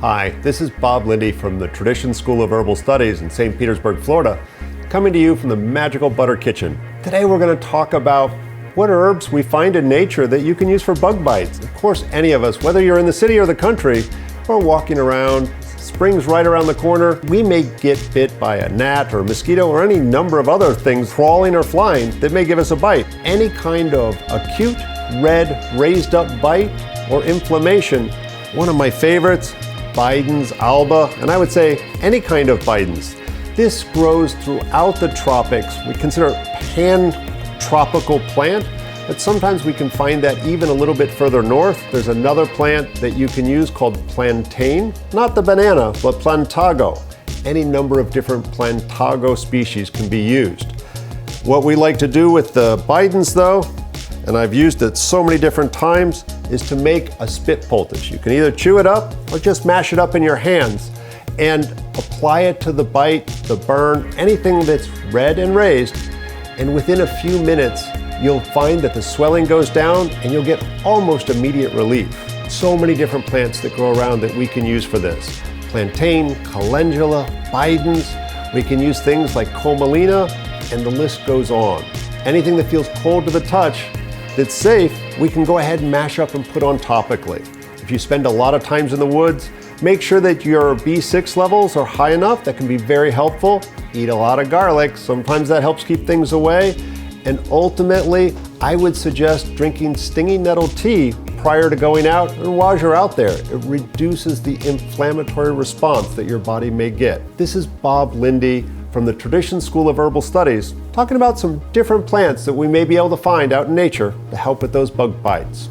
Hi, this is Bob Linde from the Tradition School of Herbal Studies in St. Petersburg, Florida, coming to you from the Magical Butter Kitchen. Today we're going to talk about what herbs we find in nature that you can use for bug bites. Of course, any of us, whether you're in the city or the country, or walking around, spring's right around the corner, we may get bit by a gnat or a mosquito or any number of other things crawling or flying that may give us a bite. Any kind of acute, red, raised up bite or inflammation, one of my favorites, Bidens, alba, and I would say any kind of Bidens. This grows throughout the tropics. We consider it pan-tropical plant, but sometimes we can find that even a little bit further north. There's another plant that you can use called plantain, not the banana, but plantago. Any number of different plantago species can be used. What we like to do with the Bidens though, and I've used it so many different times, is to make a spit poultice. You can either chew it up or just mash it up in your hands and apply it to the bite, the burn, anything that's red and raised, and within a few minutes you'll find that the swelling goes down and you'll get almost immediate relief. So many different plants that grow around that we can use for this. Plantain, calendula, Bidens, we can use things like comolina, and the list goes on. Anything that feels cold to the touch that's safe, we can go ahead and mash up and put on topically. If you spend a lot of times in the woods, make sure that your B6 levels are high enough. That can be very helpful. Eat a lot of garlic. Sometimes that helps keep things away. And ultimately, I would suggest drinking stinging nettle tea prior to going out or while you're out there. It reduces the inflammatory response that your body may get. This is Bob Linde from the Tradition School of Herbal Studies, talking about some different plants that we may be able to find out in nature to help with those bug bites.